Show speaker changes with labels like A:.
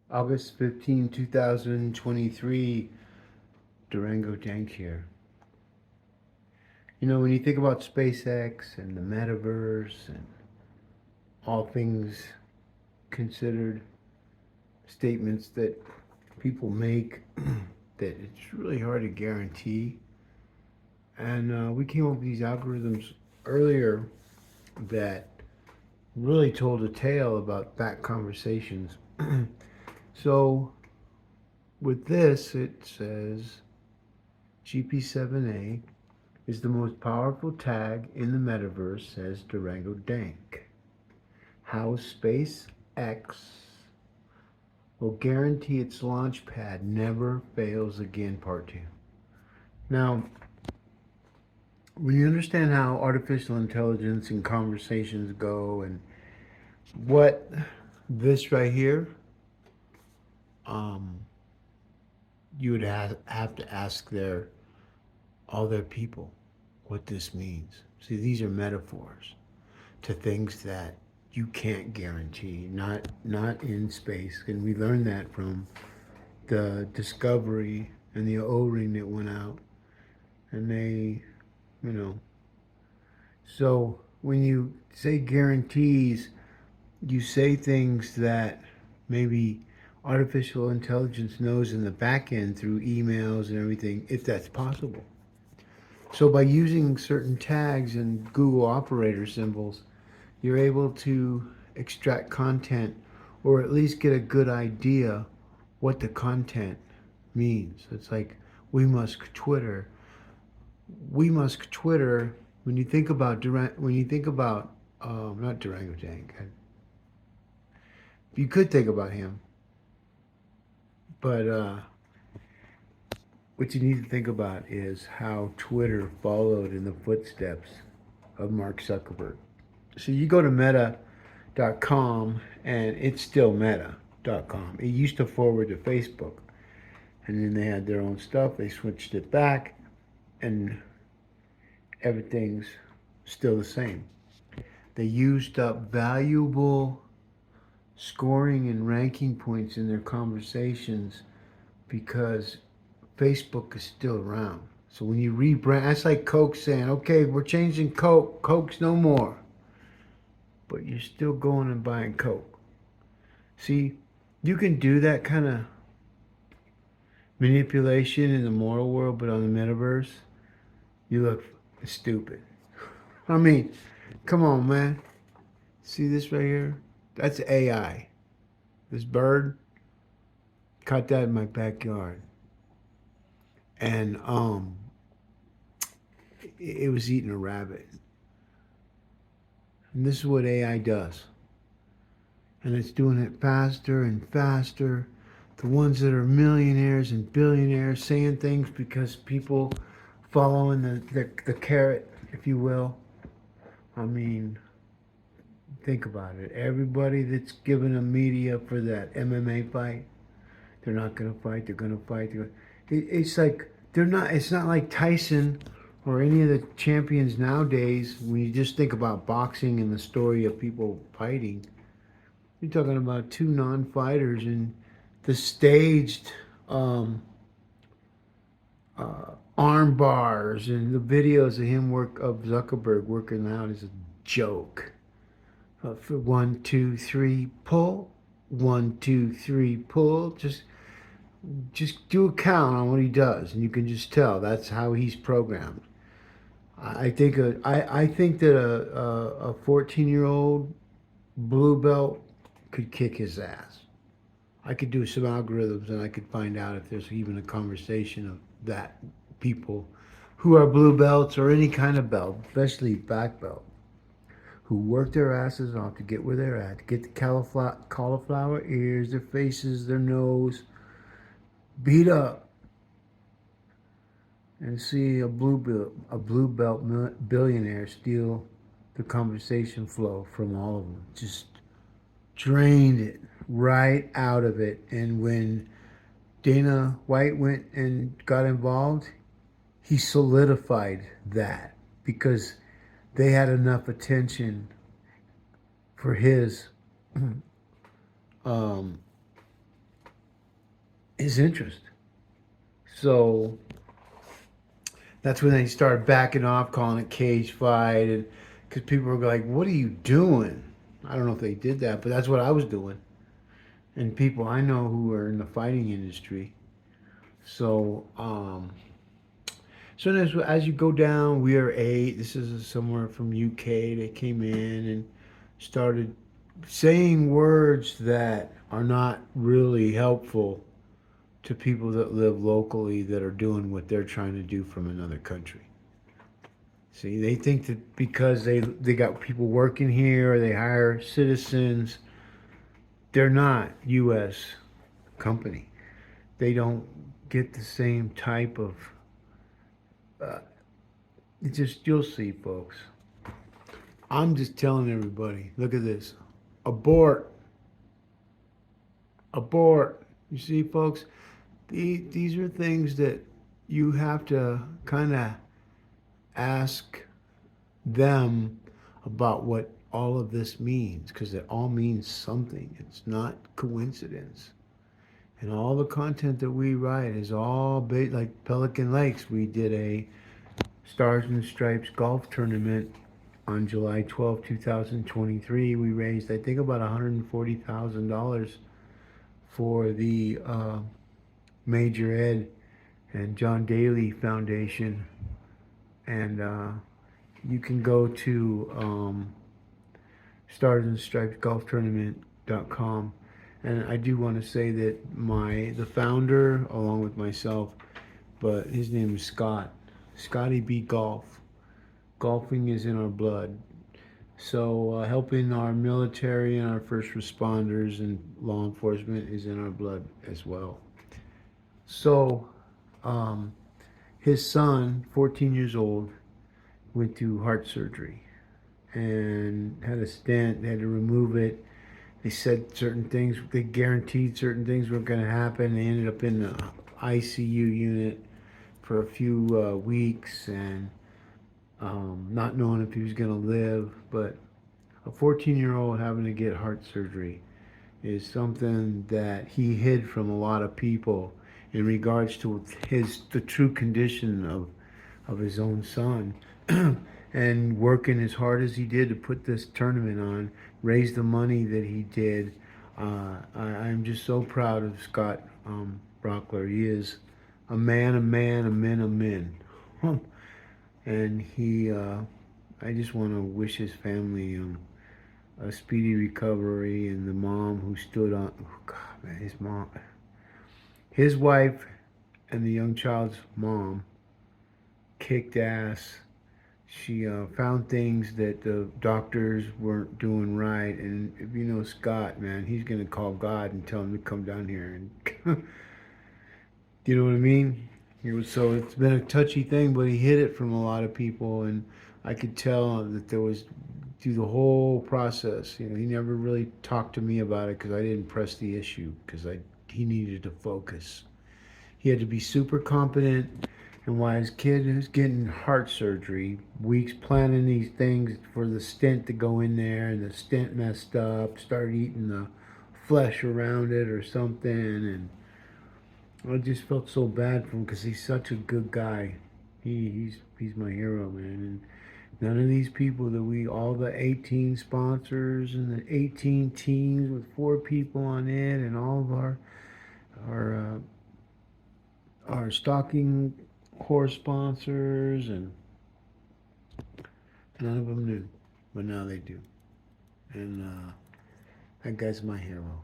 A: August 15, 2023, Durango Dank here. You know, when you think about SpaceX and the metaverse and all things considered, statements that people make that it's really hard to guarantee. And we came up with these algorithms earlier that really told a tale about back conversations. So with this, it says GP7A is the most powerful tag in the metaverse, says Durango Dank. How SpaceX will guarantee its launch pad never fails again, part two. Now, when you understand how artificial intelligence and conversations go and what this right here, um, you would have to ask all their people what this means. See, these are metaphors to things that you can't guarantee, not in space. And we learned that from the Discovery and the O-ring that went out. And they, you know, so when you say guarantees, you say things that maybe artificial intelligence knows in the back end through emails and everything, if that's possible. So by using certain tags and Google operator symbols, you're able to extract content or at least get a good idea what the content means. It's like we must Twitter. We must Twitter. When you think about not Durango Dank, you could think about him, but what you need to think about is how Twitter followed in the footsteps of Mark Zuckerberg. So you go to meta.com and it's still meta.com. It used to forward to Facebook and then they had their own stuff. They switched it back and everything's still the same. They used up valuable scoring and ranking points in their conversations because Facebook is still around. So when you rebrand, that's like Coke saying, okay, we're changing Coke. Coke's no more. But you're still going and buying Coke. See, you can do that kind of manipulation in the moral world, but on the metaverse, you look stupid. I mean, come on, man. See this right here? That's AI. This bird, caught that in my backyard. And it was eating a rabbit. And this is what AI does. And it's doing it faster and faster. The ones that are millionaires and billionaires saying things because people following the carrot, if you will. I mean, think about it. Everybody that's given a media for that MMA fight, they're not going to fight. They're going to fight. It's like they're not. It's not like Tyson or any of the champions nowadays. When you just think about boxing and the story of people fighting, you're talking about two non-fighters and the staged arm bars and the videos of him of Zuckerberg working out is a joke. For 1, 2, 3, pull. 1, 2, 3, pull. Just do a count on what he does, and you can just tell that's how he's programmed. I think that a 14-year-old blue belt could kick his ass. I could do some algorithms and I could find out if there's even a conversation of that people who are blue belts or any kind of belt, especially black belt, who work their asses off to get where they're at, to get the cauliflower ears, their faces, their nose beat up, and see a blue belt billionaire steal the conversation flow from all of them. Just drained it right out of it. And when Dana White went and got involved, he solidified that because they had enough attention for his um, his interest. So that's when they started backing off, calling it cage fight, and because people were like, "What are you doing?" I don't know if they did that, but that's what I was doing. And people I know who are in the fighting industry. So, so as you go down, we are eight. This is somewhere from UK. They came in and started saying words that are not really helpful to people that live locally that are doing what they're trying to do from another country. See, they think that because they got people working here or they hire citizens, they're not U.S. company. They don't get the same type of. Uh, it's just you'll see, folks. I'm just telling everybody. Look at this. Abort, abort. You see, folks. These are things that you have to kind of ask them about what all of this means because it all means something. It's not coincidence. And all the content that we write is all based, like Pelican Lakes. We did a Stars and Stripes golf tournament on July 12, 2023. We raised, I think, about $140,000 for the Major Ed and John Daly Foundation. And you can go to Stars and Stripes Golf Tournament.com. And I do want to say that the founder, along with myself, but his name is Scott. Scotty B Golf. Golfing is in our blood. So helping our military and our first responders and law enforcement is in our blood as well. So um, his son, 14 years old, went through heart surgery and had a stent. They had to remove it. They said certain things, they guaranteed certain things were going to happen. They ended up in the ICU unit for a few weeks and not knowing if he was going to live. But a 14-year-old having to get heart surgery is something that he hid from a lot of people in regards to the true condition of his own son. And working as hard as he did to put this tournament on, raise the money that he did. I'm just so proud of Scott Brockler. He is a man, a man, a man, a man. And I just want to wish his family a speedy recovery, and the mom who stood on, oh God, man, his wife and the young child's mom kicked ass. She found things that the doctors weren't doing right, and if you know Scott, man, he's gonna call God and tell him to come down here, and you know what I mean. So it's been a touchy thing, but he hid it from a lot of people, and I could tell that there was through the whole process. He never really talked to me about it because I didn't press the issue because he needed to focus. He had to be super competent. And why his kid is getting heart surgery, weeks planning these things for the stent to go in there, and the stent messed up, started eating the flesh around it or something, and I just felt so bad for him because he's such a good guy. He's my hero, man. And none of these people all the 18 sponsors and the 18 teams with 4 people on it, and all of our our stocking horse sponsors, and none of them knew, but now they do. And that guy's my hero.